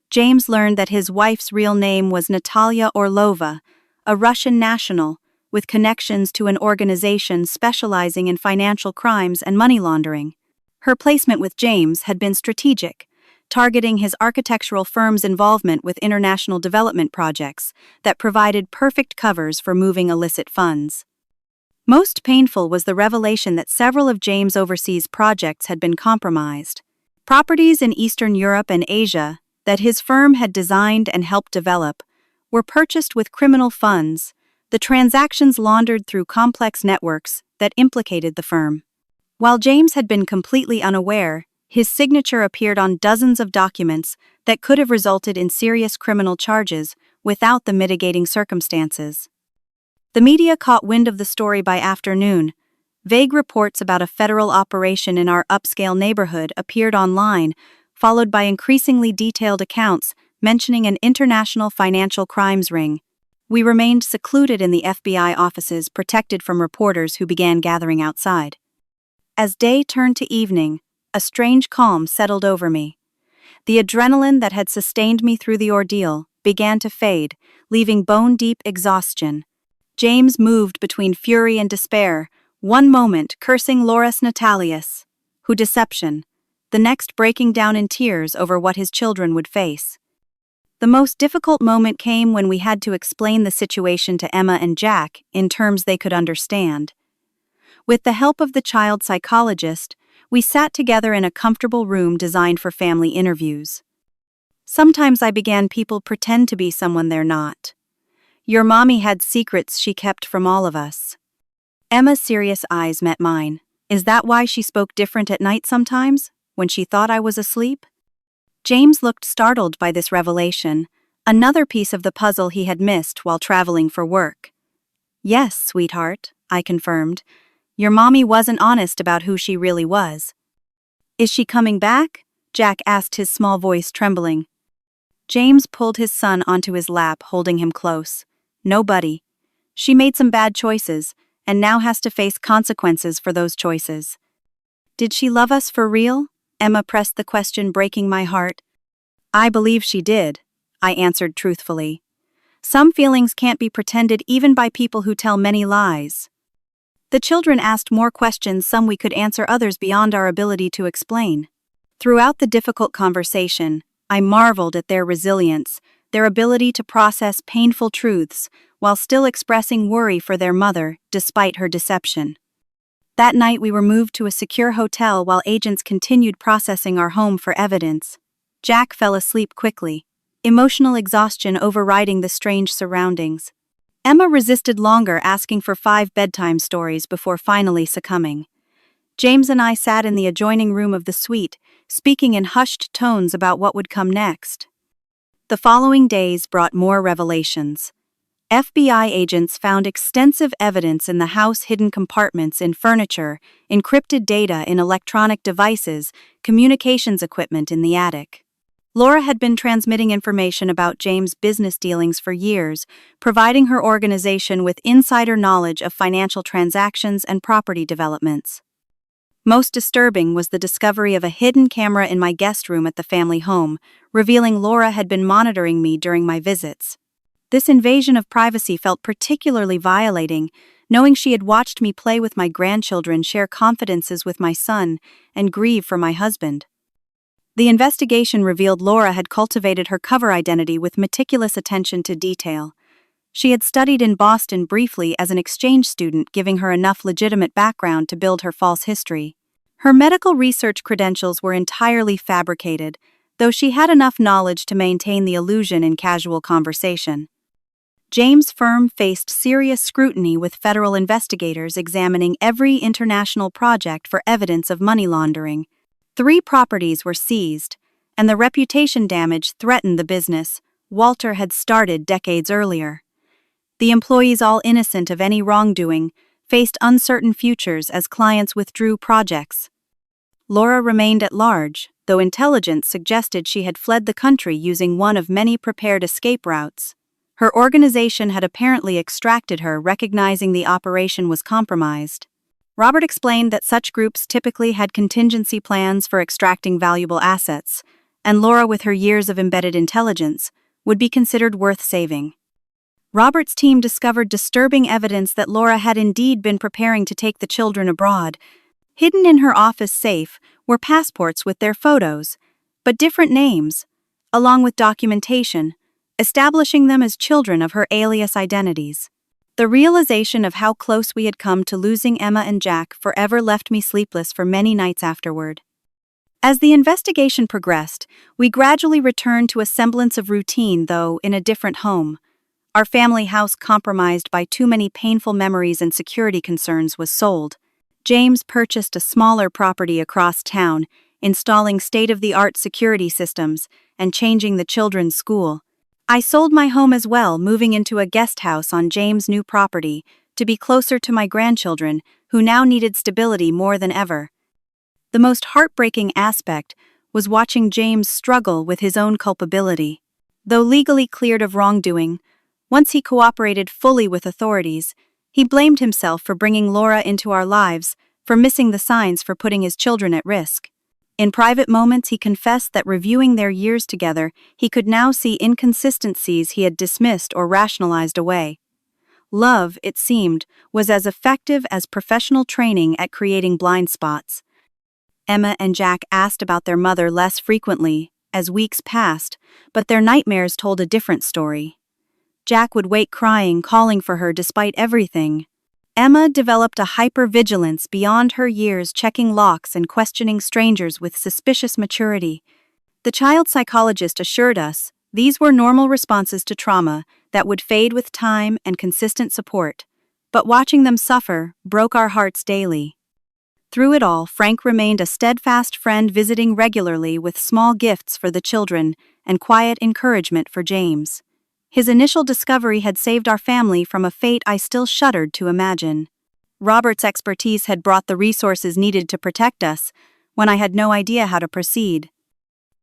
James learned that his wife's real name was Natalia Orlova, a Russian national with connections to an organization specializing in financial crimes and money laundering. Her placement with James had been strategic, targeting his architectural firm's involvement with international development projects that provided perfect covers for moving illicit funds. Most painful was the revelation that several of James' overseas projects had been compromised. Properties in Eastern Europe and Asia that his firm had designed and helped develop were purchased with criminal funds, the transactions laundered through complex networks that implicated the firm. While James had been completely unaware, his signature appeared on dozens of documents that could have resulted in serious criminal charges without the mitigating circumstances. The media caught wind of the story by afternoon. Vague reports about a federal operation in our upscale neighborhood appeared online, followed by increasingly detailed accounts mentioning an international financial crimes ring. We remained secluded in the FBI offices, protected from reporters who began gathering outside. As day turned to evening, a strange calm settled over me. The adrenaline that had sustained me through the ordeal began to fade, leaving bone-deep exhaustion. James moved between fury and despair, one moment cursing Laurus Natalius, who deception, the next breaking down in tears over what his children would face. The most difficult moment came when we had to explain the situation to Emma and Jack in terms they could understand. With the help of the child psychologist, we sat together in a comfortable room designed for family interviews. Sometimes I began people pretend to be someone they're not. Your mommy had secrets she kept from all of us. Emma's serious eyes met mine. Is that why she spoke different at night sometimes, when she thought I was asleep? James looked startled by this revelation, another piece of the puzzle he had missed while traveling for work. Yes, sweetheart, I confirmed. Your mommy wasn't honest about who she really was. Is she coming back? Jack asked, his small voice trembling. James pulled his son onto his lap, holding him close. No, buddy. She made some bad choices, and now has to face consequences for those choices. Did she love us for real? Emma pressed the question, breaking my heart. I believe she did, I answered truthfully. Some feelings can't be pretended even by people who tell many lies. The children asked more questions, some we could answer, others beyond our ability to explain. Throughout the difficult conversation, I marveled at their resilience, their ability to process painful truths while still expressing worry for their mother despite her deception. That night we were moved to a secure hotel while agents continued processing our home for evidence. Jack fell asleep quickly, emotional exhaustion overriding the strange surroundings. Emma resisted longer, asking for 5 bedtime stories before finally succumbing. James and I sat in the adjoining room of the suite, speaking in hushed tones about what would come next. The following days brought more revelations. FBI agents found extensive evidence in the house, hidden compartments in furniture, encrypted data in electronic devices, communications equipment in the attic. Laura had been transmitting information about James' business dealings for years, providing her organization with insider knowledge of financial transactions and property developments. Most disturbing was the discovery of a hidden camera in my guest room at the family home, revealing Laura had been monitoring me during my visits. This invasion of privacy felt particularly violating, knowing she had watched me play with my grandchildren, share confidences with my son, and grieve for my husband. The investigation revealed Laura had cultivated her cover identity with meticulous attention to detail. She had studied in Boston briefly as an exchange student, giving her enough legitimate background to build her false history. Her medical research credentials were entirely fabricated, though she had enough knowledge to maintain the illusion in casual conversation. James' firm faced serious scrutiny, with federal investigators examining every international project for evidence of money laundering. 3 properties were seized, and the reputation damage threatened the business Walter had started decades earlier. The employees, all innocent of any wrongdoing, faced uncertain futures as clients withdrew projects. Laura remained at large, though intelligence suggested she had fled the country using one of many prepared escape routes. Her organization had apparently extracted her, recognizing the operation was compromised. Robert explained that such groups typically had contingency plans for extracting valuable assets, and Laura, with her years of embedded intelligence, would be considered worth saving. Robert's team discovered disturbing evidence that Laura had indeed been preparing to take the children abroad. Hidden in her office safe were passports with their photos, but different names, along with documentation, establishing them as children of her alias identities. The realization of how close we had come to losing Emma and Jack forever left me sleepless for many nights afterward. As the investigation progressed, we gradually returned to a semblance of routine, though in a different home. Our family house, compromised by too many painful memories and security concerns, was sold. James purchased a smaller property across town, installing state-of-the-art security systems and changing the children's school. I sold my home as well, moving into a guest house on James' new property to be closer to my grandchildren, who now needed stability more than ever. The most heartbreaking aspect was watching James struggle with his own culpability. Though legally cleared of wrongdoing, once he cooperated fully with authorities, he blamed himself for bringing Laura into our lives, for missing the signs, for putting his children at risk. In private moments, he confessed that reviewing their years together, he could now see inconsistencies he had dismissed or rationalized away. Love, it seemed, was as effective as professional training at creating blind spots. Emma and Jack asked about their mother less frequently as weeks passed, but their nightmares told a different story. Jack would wake crying, calling for her despite everything. Emma developed a hypervigilance beyond her years, checking locks and questioning strangers with suspicious maturity. The child psychologist assured us these were normal responses to trauma that would fade with time and consistent support, but watching them suffer broke our hearts daily. Through it all, Frank remained a steadfast friend, visiting regularly with small gifts for the children and quiet encouragement for James. His initial discovery had saved our family from a fate I still shuddered to imagine. Robert's expertise had brought the resources needed to protect us when I had no idea how to proceed.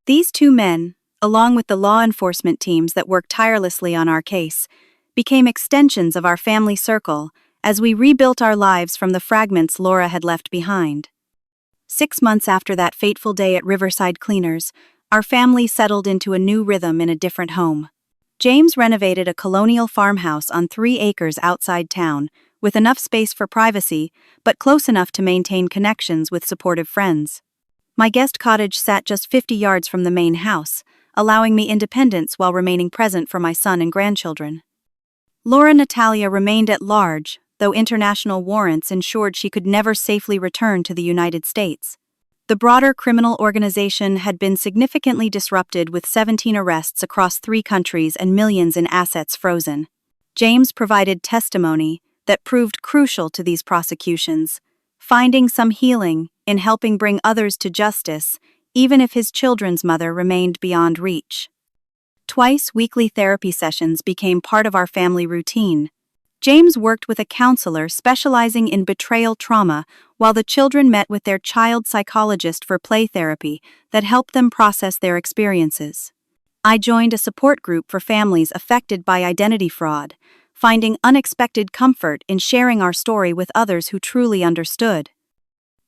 These two men, along with the law enforcement teams that worked tirelessly on our case, became extensions of our family circle as we rebuilt our lives from the fragments Laura had left behind. 6 months after that fateful day at Riverside Cleaners, our family settled into a new rhythm in a different home. James renovated a colonial farmhouse on 3 acres outside town, with enough space for privacy, but close enough to maintain connections with supportive friends. My guest cottage sat just 50 yards from the main house, allowing me independence while remaining present for my son and grandchildren. Laura Natalia remained at large, though international warrants ensured she could never safely return to the United States. The broader criminal organization had been significantly disrupted, with 17 arrests across 3 countries and millions in assets frozen. James provided testimony that proved crucial to these prosecutions, finding some healing in helping bring others to justice, even if his children's mother remained beyond reach. Twice weekly therapy sessions became part of our family routine. James worked with a counselor specializing in betrayal trauma, while the children met with their child psychologist for play therapy that helped them process their experiences. I joined a support group for families affected by identity fraud, finding unexpected comfort in sharing our story with others who truly understood.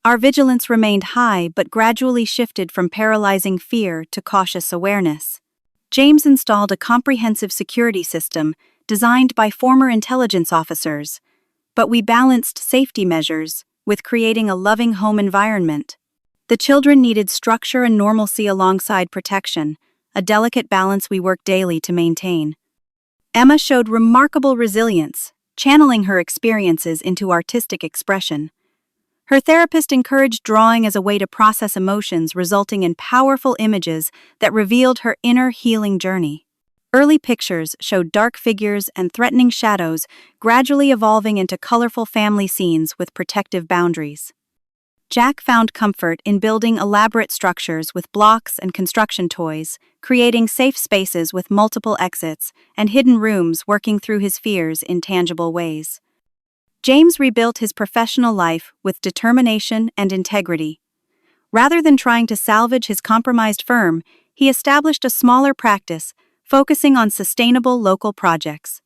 Our vigilance remained high, but gradually shifted from paralyzing fear to cautious awareness. James installed a comprehensive security system designed by former intelligence officers, but we balanced safety measures with creating a loving home environment. The children needed structure and normalcy alongside protection, a delicate balance we work daily to maintain. Emma showed remarkable resilience, channeling her experiences into artistic expression. Her therapist encouraged drawing as a way to process emotions, resulting in powerful images that revealed her inner healing journey. Early pictures showed dark figures and threatening shadows, gradually evolving into colorful family scenes with protective boundaries. Jack found comfort in building elaborate structures with blocks and construction toys, creating safe spaces with multiple exits and hidden rooms, working through his fears in tangible ways. James rebuilt his professional life with determination and integrity. Rather than trying to salvage his compromised firm, he established a smaller practice, focusing on sustainable local projects.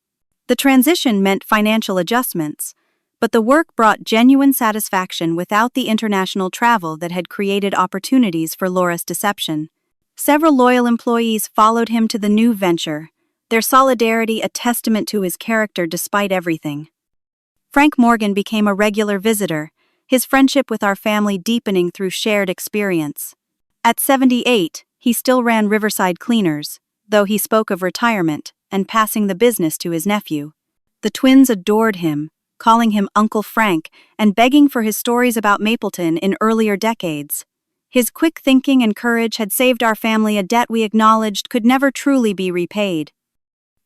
The transition meant financial adjustments, but the work brought genuine satisfaction without the international travel that had created opportunities for Laura's deception. Several loyal employees followed him to the new venture, their solidarity a testament to his character despite everything. Frank Morgan became a regular visitor, his friendship with our family deepening through shared experience. At 78, he still ran Riverside Cleaners, though he spoke of retirement and passing the business to his nephew. The twins adored him, calling him Uncle Frank and begging for his stories about Mapleton in earlier decades. His quick thinking and courage had saved our family a debt we acknowledged could never truly be repaid.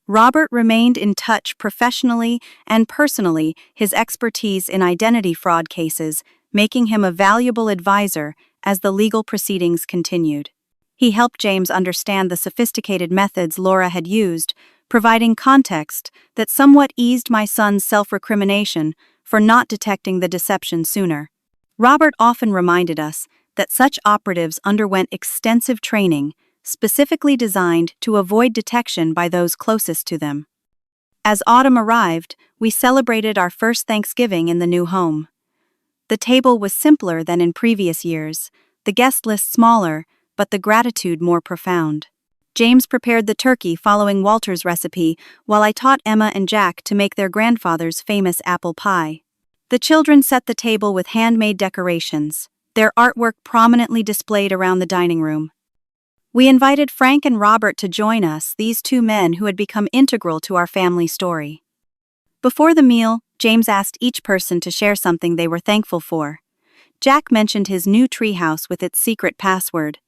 Robert remained in touch professionally and personally, his expertise in identity fraud cases making him a valuable advisor as the legal proceedings continued. He helped James understand the sophisticated methods Laura had used, providing context that somewhat eased my son's self-recrimination for not detecting the deception sooner. Robert often reminded us that such operatives underwent extensive training, specifically designed to avoid detection by those closest to them. As autumn arrived, we celebrated our first Thanksgiving in the new home. The table was simpler than in previous years, the guest list smaller, but the gratitude more profound. James prepared the turkey following Walter's recipe, while I taught Emma and Jack to make their grandfather's famous apple pie. The children set the table with handmade decorations, their artwork prominently displayed around the dining room. We invited Frank and Robert to join us, these two men who had become integral to our family story. Before the meal, James asked each person to share something they were thankful for. Jack mentioned his new treehouse with its secret password.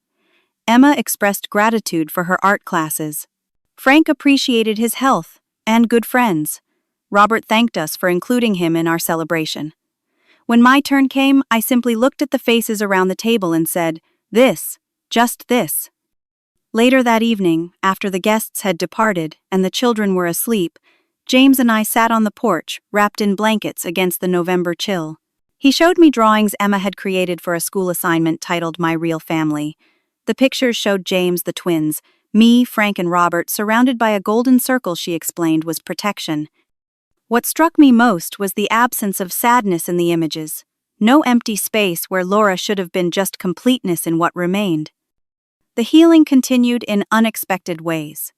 Emma expressed gratitude for her art classes. Frank appreciated his health and good friends. Robert thanked us for including him in our celebration. When my turn came, I simply looked at the faces around the table and said, "This, just this." Later that evening, after the guests had departed and the children were asleep, James and I sat on the porch, wrapped in blankets against the November chill. He showed me drawings Emma had created for a school assignment titled My Real Family. The pictures showed James, the twins, me, Frank, and Robert surrounded by a golden circle she explained was protection. What struck me most was the absence of sadness in the images. No empty space where Laura should have been, just completeness in what remained. The healing continued in unexpected ways.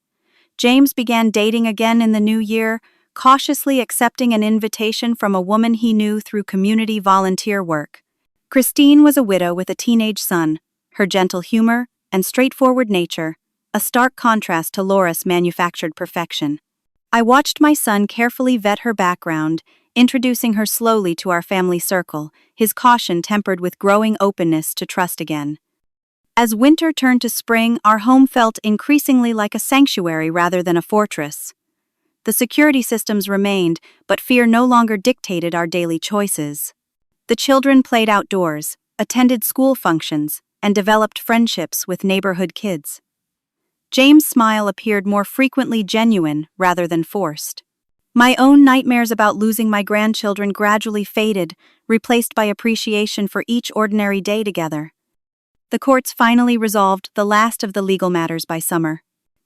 James began dating again in the new year, cautiously accepting an invitation from a woman he knew through community volunteer work. Christine was a widow with a teenage son, her gentle humor and straightforward nature, a stark contrast to Laura's manufactured perfection. I watched my son carefully vet her background, introducing her slowly to our family circle, his caution tempered with growing openness to trust again. As winter turned to spring, our home felt increasingly like a sanctuary rather than a fortress. The security systems remained, but fear no longer dictated our daily choices. The children played outdoors, attended school functions, and developed friendships with neighborhood kids. James' smile appeared more frequently genuine rather than forced. My own nightmares about losing my grandchildren gradually faded, replaced by appreciation for each ordinary day together. The courts finally resolved the last of the legal matters by summer.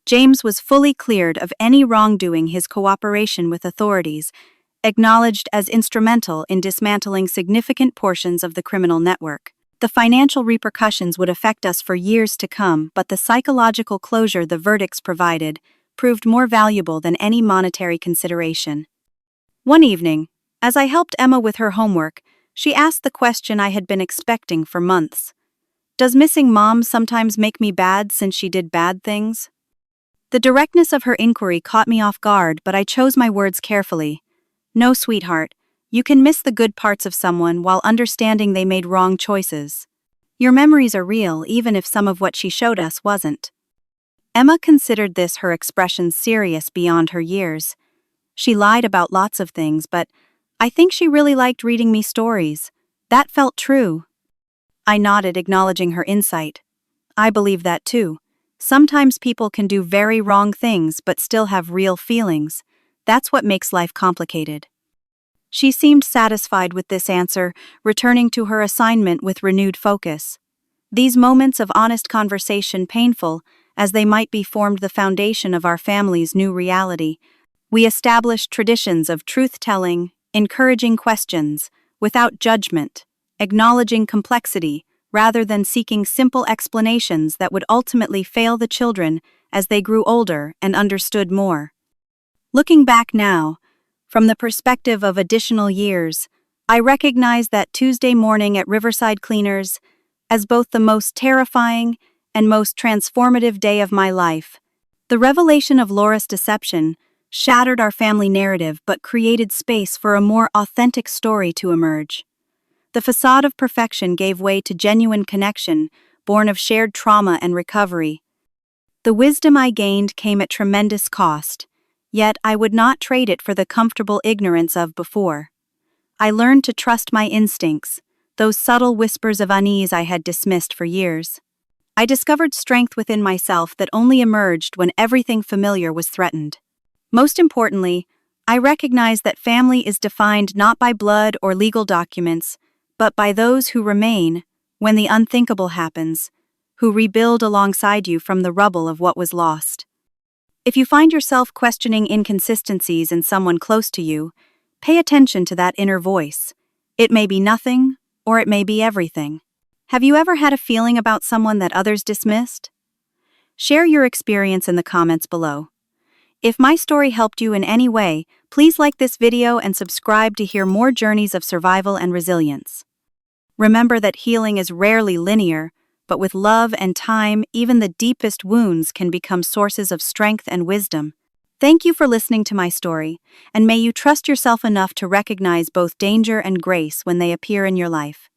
James was fully cleared of any wrongdoing, his cooperation with authorities, acknowledged as instrumental in dismantling significant portions of the criminal network. The financial repercussions would affect us for years to come, but the psychological closure the verdicts provided proved more valuable than any monetary consideration. One evening, as I helped Emma with her homework, she asked the question I had been expecting for months. Does missing mom sometimes make me bad since she did bad things? The directness of her inquiry caught me off guard, but I chose my words carefully. No, sweetheart. You can miss the good parts of someone while understanding they made wrong choices. Your memories are real, even if some of what she showed us wasn't. Emma considered this her expression serious beyond her years. She lied about lots of things, but I think she really liked reading me stories. That felt true. I nodded, acknowledging her insight. I believe that too. Sometimes people can do very wrong things but still have real feelings. That's what makes life complicated. She seemed satisfied with this answer, returning to her assignment with renewed focus. These moments of honest conversation, painful as they might be, formed the foundation of our family's new reality. We established traditions of truth-telling, encouraging questions, without judgment, acknowledging complexity, rather than seeking simple explanations that would ultimately fail the children as they grew older and understood more. Looking back now, from the perspective of additional years, I recognize that Tuesday morning at Riverside Cleaners as both the most terrifying and most transformative day of my life. The revelation of Laura's deception shattered our family narrative but created space for a more authentic story to emerge. The facade of perfection gave way to genuine connection, born of shared trauma and recovery. The wisdom I gained came at tremendous cost, yet I would not trade it for the comfortable ignorance of before. I learned to trust my instincts, those subtle whispers of unease I had dismissed for years. I discovered strength within myself that only emerged when everything familiar was threatened. Most importantly, I recognized that family is defined not by blood or legal documents, but by those who remain, when the unthinkable happens, who rebuild alongside you from the rubble of what was lost. If you find yourself questioning inconsistencies in someone close to you, pay attention to that inner voice. It may be nothing, or it may be everything. Have you ever had a feeling about someone that others dismissed? Share your experience in the comments below. If my story helped you in any way, please like this video and subscribe to hear more journeys of survival and resilience. Remember that healing is rarely linear, but with love and time, even the deepest wounds can become sources of strength and wisdom. Thank you for listening to my story, and may you trust yourself enough to recognize both danger and grace when they appear in your life.